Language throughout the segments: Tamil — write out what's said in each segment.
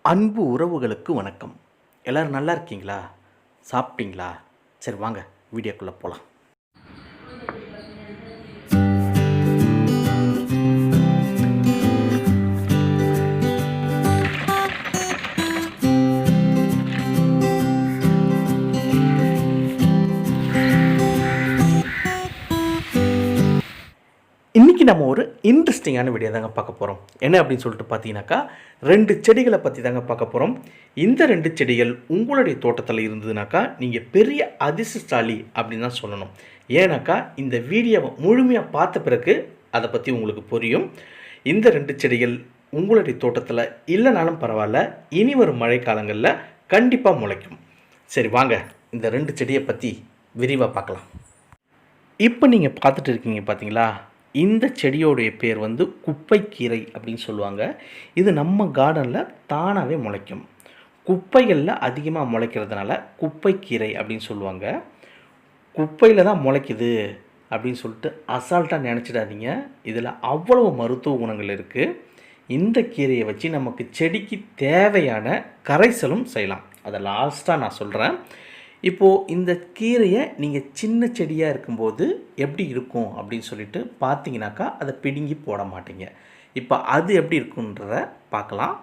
அன்பு உறவுகளுக்கு வணக்கம். எல்லோரும் நல்லா இருக்கீங்களா? சாப்பிட்டீங்களா? சரி வாங்க வீடியோக்குள்ளே போகலாம். இன்றைக்கி நம்ம ஒரு இன்ட்ரெஸ்டிங்கான வீடியோ தாங்க பார்க்க போகிறோம். என்ன அப்படின்னு சொல்லிட்டு பார்த்தீங்கன்னாக்கா, 2 செடிகளை பற்றி தாங்க பார்க்க போகிறோம். இந்த 2 செடிகள் உங்களுடைய தோட்டத்தில் இருந்ததுனாக்கா நீங்கள் பெரிய அதிர்ஷ்டசாலி அப்படின்னு தான் சொல்லணும். ஏன்னாக்கா இந்த வீடியோவை முழுமையாக பார்த்த பிறகு அதை பற்றி உங்களுக்கு புரியும். இந்த 2 செடிகள் உங்களுடைய தோட்டத்தில் இல்லைனாலும் பரவாயில்ல, இனி வரும் மழைக்காலங்களில் கண்டிப்பாக முளைக்கும். சரி வாங்க இந்த 2 செடியை பற்றி விரிவாக பார்க்கலாம். இப்போ நீங்கள் பார்த்துட்டு இருக்கீங்க பார்த்தீங்களா, இந்த செடியோடைய பேர் வந்து குப்பைக்கீரை அப்படின்னு சொல்லுவாங்க. இது நம்ம கார்டனில் தானாகவே முளைக்கும். குப்பைகளில் அதிகமாக முளைக்கிறதுனால குப்பைக்கீரை அப்படின்னு சொல்லுவாங்க. குப்பையில் தான் முளைக்குது அப்படின்னு சொல்லிட்டு அசால்ட்டாக நினச்சிடாதீங்க. இதில் அவ்வளவு மருத்துவ குணங்கள் இருக்குது. இந்த கீரையை வச்சு நமக்கு செடிக்கு தேவையான கரைசலும் செய்யலாம். அதை லாஸ்ட்டாக நான் சொல்கிறேன். இப்போது இந்த கீரையை நீங்கள் சின்ன செடியாக இருக்கும்போது எப்படி இருக்கும் அப்படின்னு சொல்லிட்டு பார்த்தீங்கன்னாக்கா அதை பிடுங்கி போட மாட்டீங்க. இப்போ அது எப்படி இருக்குன்றத பார்க்கலாம்.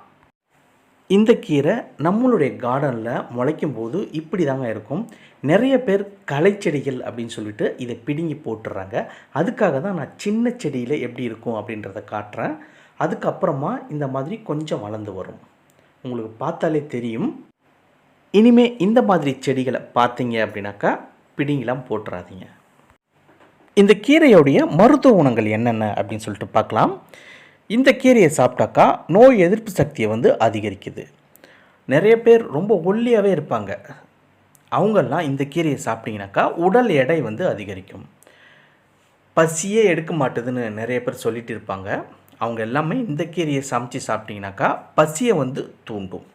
இந்த கீரை நம்மளுடைய கார்டனில் முளைக்கும் போது இப்படி தாங்க இருக்கும். நிறைய பேர் களைச்செடிகள் அப்படின்னு சொல்லிட்டு இதை பிடுங்கி போட்டுடுறாங்க. அதுக்காக தான் நான் சின்ன செடியில் எப்படி இருக்கும் அப்படின்றத காட்டுறேன். அதுக்கப்புறமா இந்த மாதிரி கொஞ்சம் வளர்ந்து வரும். உங்களுக்கு பார்த்தாலே தெரியும். இனிமேல் இந்த மாதிரி செடிகளை பார்த்தீங்க அப்படின்னாக்கா பிடிங்கெலாம் போட்டுறாதீங்க. இந்த கீரையோடைய மருத்துவ குணங்கள் என்னென்ன அப்படின்னு சொல்லிட்டு பார்க்கலாம். இந்த கீரையை சாப்பிட்டாக்கா நோய் எதிர்ப்பு சக்தியை வந்து அதிகரிக்குது. நிறைய பேர் ரொம்ப ஒல்லியாகவே இருப்பாங்க. அவங்கெல்லாம் இந்த கீரையை சாப்பிட்டிங்கனாக்கா உடல் எடை வந்து அதிகரிக்கும். பசியே எடுக்க மாட்டுதுன்னு நிறைய பேர் சொல்லிட்டு இருப்பாங்க. அவங்க எல்லாமே இந்த கீரையை சமைச்சு சாப்பிட்டிங்கனாக்கா பசியை வந்து தூண்டும்.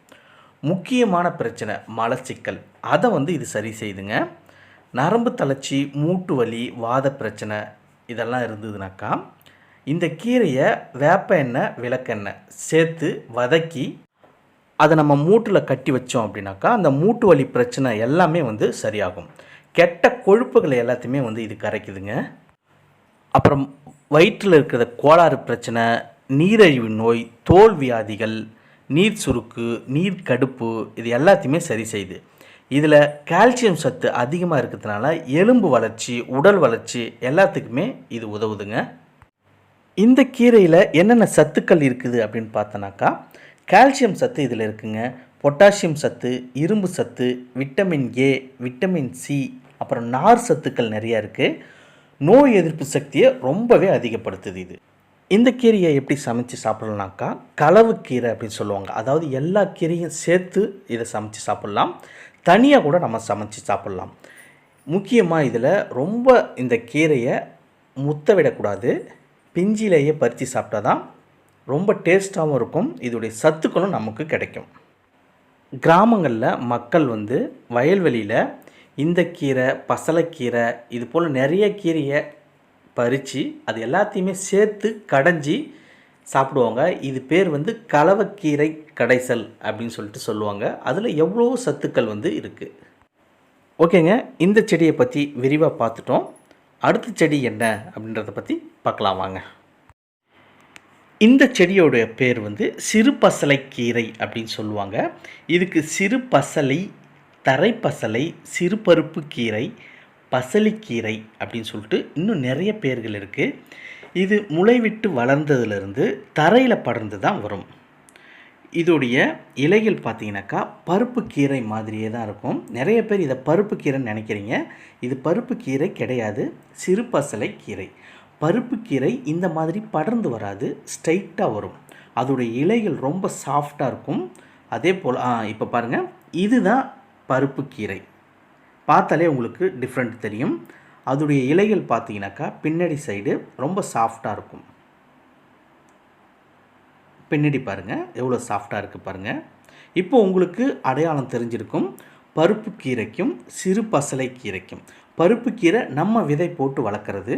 முக்கியமான பிரச்சனை மலச்சிக்கல், அதை வந்து இது சரி செய்துங்க. நரம்பு தளர்ச்சி, மூட்டு வலி, வாத பிரச்சனை இதெல்லாம் இருந்ததுனாக்கா இந்த கீரையை வேப்ப எண்ணெய், விளக்கெண்ணெய் சேர்த்து வதக்கி அதை நம்ம மூட்டில் கட்டி வச்சோம் அப்படின்னாக்கா அந்த மூட்டு வலி பிரச்சனை எல்லாமே வந்து சரியாகும். கெட்ட கொழுப்புகளை எல்லாத்தையுமே வந்து இது கரைக்குதுங்க. அப்புறம் வயிற்றில் இருக்கிற கோளாறு பிரச்சனை, நீரிழிவு நோய், தோல் வியாதிகள், நீர் சுருக்கு, நீர் கடுப்பு இது எல்லாத்தையுமே சரி செய்யுது. இதில் கால்சியம் சத்து அதிகமாக இருக்கிறதுனால எலும்பு வளர்ச்சி, உடல் வளர்ச்சி எல்லாத்துக்குமே இது உதவுதுங்க. இந்த கீரையில் என்னென்ன சத்துக்கள் இருக்குது அப்படின்னு பார்த்தோன்னாக்கா, கால்சியம் சத்து இதில் இருக்குங்க. பொட்டாசியம் சத்து, இரும்பு சத்து, விட்டமின் ஏ, விட்டமின் சி, அப்புறம் நார் சத்துக்கள் நிறையா இருக்குது. நோய் எதிர்ப்பு சக்தியை ரொம்பவே அதிகப்படுத்துது இது. இந்த கீரையை எப்படி சமைச்சு சாப்பிட்லாம்னாக்கா கலவு கீரை அப்படின்னு சொல்லுவாங்க. அதாவது எல்லா கீரையும் சேர்த்து இதை சமைச்சு சாப்பிட்லாம். தனியாக கூட நம்ம சமைச்சு சாப்பிட்லாம். முக்கியமாக இதில் ரொம்ப இந்த கீரையை முத்த விடக்கூடாது. பிஞ்சிலேயே பறித்து சாப்பிட்டா தான் ரொம்ப டேஸ்ட்டாகவும் இருக்கும். இதோடைய சத்துக்களும் நமக்கு கிடைக்கும். கிராமங்களில் மக்கள் வந்து வயல்வெளியில் இந்த கீரை, பசலைக்கீரை இது போல் நிறைய கீரையை பறித்து அது எல்லாத்தையுமே சேர்த்து கடைஞ்சி சாப்பிடுவாங்க. இது பேர் வந்து கலவக்கீரை கடைசல் அப்படின்னு சொல்லிட்டு சொல்லுவாங்க. அதில் எவ்வளோ சத்துக்கள் வந்து இருக்குது. ஓகேங்க, இந்த செடியை பற்றி விரிவாக பார்த்துட்டோம். அடுத்த செடி என்ன அப்படின்றத பற்றி பார்க்கலாம் வாங்க. இந்த செடியோடைய பேர் வந்து சிறு பசலை கீரை அப்படின்னு சொல்லுவாங்க. இதுக்கு சிறு பசலை, தரைப்பசலை, சிறுபருப்பு கீரை, பசலிக்கீரை அப்படின்னு சொல்லிட்டு இன்னும் நிறைய பேர்கள் இருக்குது. இது முளைவிட்டு வளர்ந்ததுலேருந்து தரையில் படர்ந்து தான் வரும். இதோடைய இலைகள் பார்த்தீங்கன்னாக்கா பருப்பு கீரை மாதிரியே தான் இருக்கும். நிறைய பேர் இதை பருப்பு கீரைன்னு நினைக்கிறீங்க. இது பருப்பு கீரை கிடையாது, சிறு பசலை கீரை. பருப்பு கீரை இந்த மாதிரி படர்ந்து வராது, ஸ்ட்ரைட்டாக வரும். அதோடைய இலைகள் ரொம்ப சாஃப்டாக இருக்கும். அதே போல் இப்போ பாருங்கள், இதுதான் பருப்பு கீரை. பார்த்தாலே உங்களுக்கு டிஃப்ரெண்ட் தெரியும். அதோடைய இலைகள் பார்த்தீங்கன்னாக்கா பின்னாடி சைடு ரொம்ப சாஃப்டாக இருக்கும். பின்னாடி பாருங்கள் எவ்வளோ சாஃப்டாக இருக்குது பாருங்கள். இப்போ உங்களுக்கு அடையாளம் தெரிஞ்சிருக்கும் பருப்பு கீரைக்கும் சிறு பசலை கீரைக்கும். பருப்பு கீரை நம்ம விதை போட்டு வளர்க்குறது.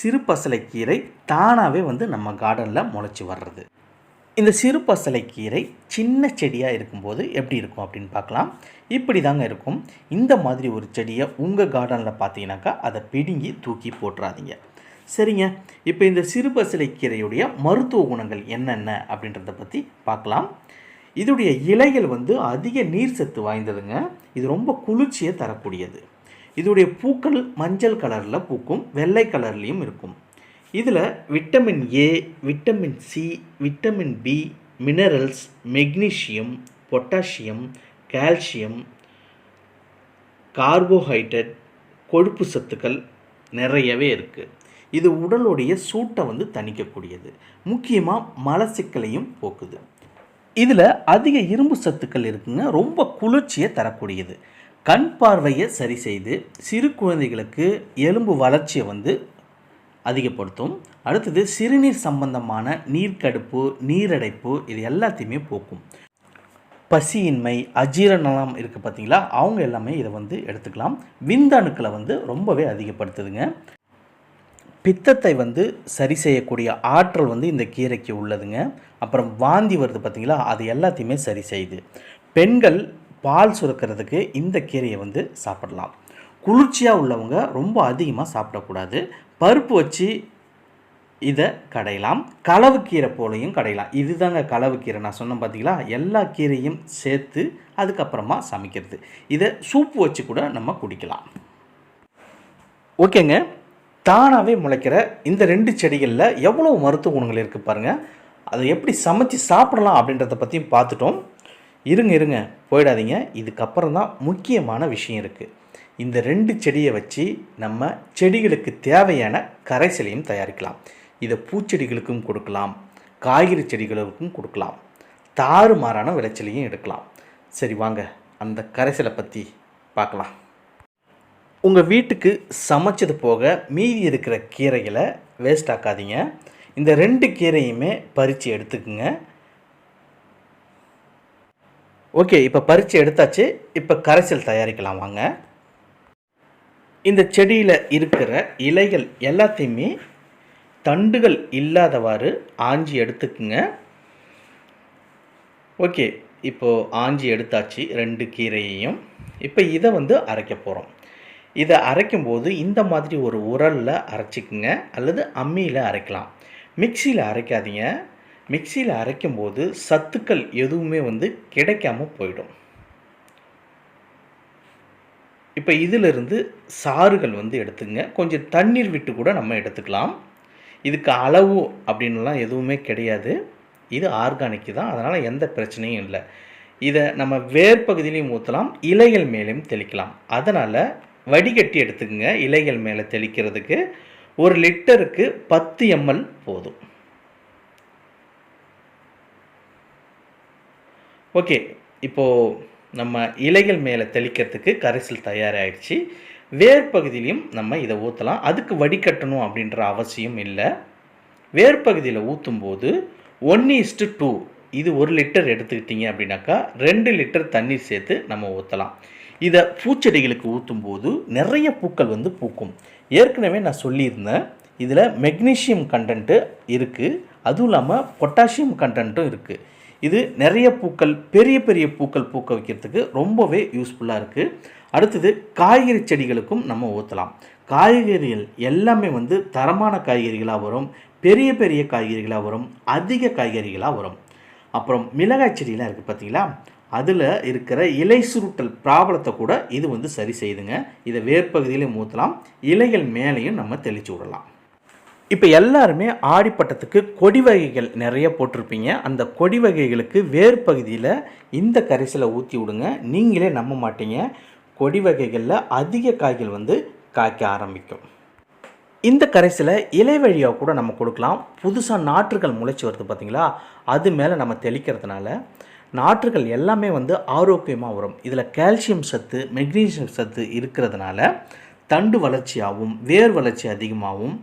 சிறு பசலை கீரை தானாகவே வந்து நம்ம கார்டனில் முளைச்சி வர்றது. இந்த சிறு பசலை கீரை சின்ன செடியாக இருக்கும்போது எப்படி இருக்கும் அப்படின்னு பார்க்கலாம். இப்படி தாங்க இருக்கும். இந்த மாதிரி ஒரு செடியை உங்கள் கார்டனில் பார்த்தீங்கன்னாக்கா அதை பிடுங்கி தூக்கி போட்டுறாதீங்க. சரிங்க, இப்போ இந்த சிறு பசலை கீரையுடைய மருத்துவ குணங்கள் என்னென்ன அப்படின்றத பற்றி பார்க்கலாம். இதோடைய இலைகள் அதிக நீர் சத்து வாய்ந்ததுங்க. இது ரொம்ப குளிர்ச்சியை தரக்கூடியது. இதோடைய பூக்கள் மஞ்சள் கலரில் பூக்கும், வெள்ளை கலர்லேயும் இருக்கும். இதில் vitamin A, vitamin C, vitamin B, minerals, magnesium, potassium, calcium, carbohydrate, கொழுப்பு சத்துக்கள் நிறையவே இருக்குது. இது உடலுடைய சூட்டை தணிக்கக்கூடியது. முக்கியமாக மலச்சிக்கலையும் போக்குது. இதில் அதிக இரும்பு சத்துக்கள் இருக்குங்க. ரொம்ப குளிர்ச்சியை தரக்கூடியது. கண் பார்வையை சரி செய்து சிறு குழந்தைகளுக்கு எலும்பு வளர்ச்சியை அதிகப்படுத்தும். அடுத்தது சிறுநீர் சம்பந்தமான நீர்க்கடுப்பு, நீரடைப்பு இது எல்லாத்தையுமே போக்கும். பசியின்மை, அஜீரணம் இருக்குது பார்த்தீங்களா, அவங்க எல்லாமே இதை எடுத்துக்கலாம். விந்தணுக்களை ரொம்பவே அதிகப்படுத்துதுங்க. பித்தத்தை சரி செய்யக்கூடிய ஆற்றல் இந்த கீரைக்கு உள்ளதுங்க. அப்புறம் வாந்தி வருது பார்த்தீங்களா, அது எல்லாத்தையுமே சரி செய்யுது. பெண்கள் பால் சுரக்கிறதுக்கு இந்த கீரையை சாப்பிடலாம். குளிர்ச்சியாக உள்ளவங்க ரொம்ப அதிகமாக சாப்பிடக்கூடாது. பருப்பு வச்சு இதை கடையலாம். களவு கீரை போலையும் கடையலாம். இதுதாங்க களவு கீரை. நான் சொன்னேன் பார்த்தீங்களா, எல்லா கீரையும் சேர்த்து அதுக்கப்புறமா சமைக்கிறது. இதை சூப்பு வச்சு கூட நம்ம குடிக்கலாம். ஓகேங்க, தானாகவே முளைக்கிற இந்த 2 செடிகளில் எவ்வளோ மருத்துவ குணங்கள் இருக்குது பாருங்கள். அதை எப்படி சமைச்சு சாப்பிடலாம் அப்படின்றத பற்றியும் பார்த்துட்டோம். இருங்க போயிடாதீங்க. இதுக்கப்புறம் தான் முக்கியமான விஷயம் இருக்குது. இந்த 2 செடியை வச்சு நம்ம செடிகளுக்கு தேவையான கரைசலையும் தயாரிக்கலாம். இதை பூச்செடிகளுக்கும் கொடுக்கலாம், காய்கறி செடிகளுக்கும் கொடுக்கலாம், தாறுமாறான விளைச்சலையும் எடுக்கலாம். சரி வாங்க அந்த கரைசலை பற்றி பார்க்கலாம். உங்கள் வீட்டுக்கு சமைச்சது போக மீதி இருக்கிற கீரைகளை வேஸ்ட் ஆக்காதீங்க. இந்த 2 கீரையுமே பறித்து எடுத்துக்குங்க. ஓகே, இப்போ பறித்து எடுத்தாச்சு. இப்போ கரைசல் தயாரிக்கலாம் வாங்க. இந்த செடியில் இருக்கிற இலைகள் எல்லாத்தையுமே தண்டுகள் இல்லாதவாறு ஆஞ்சி எடுத்துக்குங்க. ஓகே, இப்போது ஆஞ்சி எடுத்தாச்சு 2 கீரையையும். இப்போ இதை அரைக்க போகிறோம். இதை அரைக்கும்போது இந்த மாதிரி ஒரு உரலில் அரைச்சிக்குங்க, அல்லது அம்மியில் அரைக்கலாம். மிக்சியில் அரைக்காதீங்க. மிக்சியில் அரைக்கும்போது சத்துக்கள் எதுவுமே கிடைக்காம போயிடும். இப்போ இதிலிருந்து சாறுகள் எடுத்துங்க. கொஞ்சம் தண்ணீர் விட்டு கூட நம்ம எடுத்துக்கலாம். இதுக்கு அளவு அப்படின்லாம் எதுவுமே கிடையாது. இது ஆர்கானிக் தான், அதனால் எந்த பிரச்சனையும் இல்லை. இதை நம்ம வேர் பகுதியிலையும் ஊற்றலாம், இலைகள் மேலேயும் தெளிக்கலாம். அதனால் வடிகட்டி எடுத்துக்கங்க. இலைகள் மேலே தெளிக்கிறதுக்கு 1 லிட்டருக்கு 10 ml போதும். ஓகே, இப்போது நம்ம இலைகள் மேலே தெளிக்கிறதுக்கு கரைசல் தயாராகிடுச்சு. வேர் பகுதியிலையும் நம்ம இதை ஊற்றலாம். அதுக்கு வடிகட்டணும் அப்படின்ற அவசியம் இல்லை. வேர் பகுதியில் ஊற்றும்போது 1:2, இது 1 லிட்டர் எடுத்துக்கிட்டிங்க அப்படின்னாக்கா 2 லிட்டர் தண்ணீர் சேர்த்து நம்ம ஊற்றலாம். இதை பூச்செடிகளுக்கு ஊற்றும்போது நிறைய பூக்கள் பூக்கும். ஏற்கனவே நான் சொல்லியிருந்தேன், இதில் மெக்னீஷியம் கண்டென்ட்டு இருக்குது, அதுவும் இல்லாமல் பொட்டாசியம் கண்டென்ட்டும் இருக்குது. இது நிறைய பூக்கள், பெரிய பெரிய பூக்கள் பூக்க வைக்கிறதுக்கு ரொம்பவே யூஸ்ஃபுல்லாக இருக்குது. அடுத்தது காய்கறி செடிகளுக்கும் நம்ம ஊற்றலாம். காய்கறிகள் எல்லாமே தரமான காய்கறிகளாக வரும், பெரிய பெரிய காய்கறிகளாக வரும், அதிக காய்கறிகளாக வரும். அப்புறம் மிளகாய் செடியெலாம் இருக்குது பார்த்தீங்களா, அதில் இருக்கிற இலை சுருட்டல் ப்ராப்ளத்தை கூட இது சரி செய்யுதுங்க. இதை வேர்பகுதியிலையும் ஊற்றலாம், இலைகள் மேலேயும் நம்ம தெளித்து விடலாம். இப்போ எல்லாருமே ஆடிப்பட்டத்துக்கு கொடி வகைகள் நிறைய போட்டிருப்பீங்க. அந்த கொடி வகைகளுக்கு வேர் பகுதியில் இந்த கரைசலை ஊற்றி விடுங்க. நீங்களே நம்ப மாட்டீங்க, கொடி வகைகளில் அதிக காய்கள் காய்க்க ஆரம்பிக்கும். இந்த கரைசலை இலை வழியாக கூட நம்ம கொடுக்கலாம். புதுசாக நாற்றுகள் முளைச்சி வருது பார்த்தீங்களா, அது மேலே நம்ம தெளிக்கிறதுனால நாற்றுகள் எல்லாமே ஆரோக்கியமாக வரும். இதில் கால்சியம் சத்து, மெக்னீசியம் சத்து இருக்கிறதுனால தண்டு வளர்ச்சியாகவும் வேர் வளர்ச்சி அதிகமாகவும்,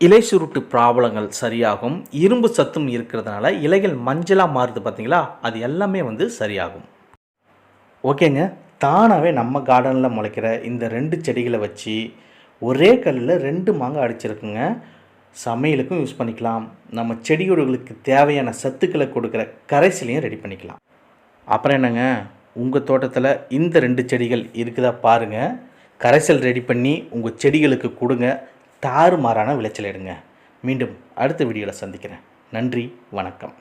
இலை சுருட்டு ப்ராப்ளங்கள் சரியாகும். இரும்பு சத்தும் இருக்கிறதுனால இலைகள் மஞ்சளாக மாறுது பார்த்தீங்களா, அது எல்லாமே சரியாகும். ஓகேங்க, தானாகவே நம்ம கார்டனில் முளைக்கிற இந்த 2 செடிகளை வச்சு ஒரே கல்லில் 2 மாங்காய் அடிச்சிருக்குங்க. சமையலுக்கும் யூஸ் பண்ணிக்கலாம். நம்ம செடிகளுக்கு தேவையான சத்துக்களை கொடுக்குற கரைசலையும் ரெடி பண்ணிக்கலாம். அப்புறம் என்னங்க, உங்கள் தோட்டத்தில் இந்த 2 செடிகள் இருக்குதா பாருங்கள். கரைசல் ரெடி பண்ணி உங்கள் செடிகளுக்கு கொடுங்க. தாறுமாறான விளைச்சல் எடுங்க. மீண்டும் அடுத்த வீடியோவில் சந்திக்கிறேன். நன்றி, வணக்கம்.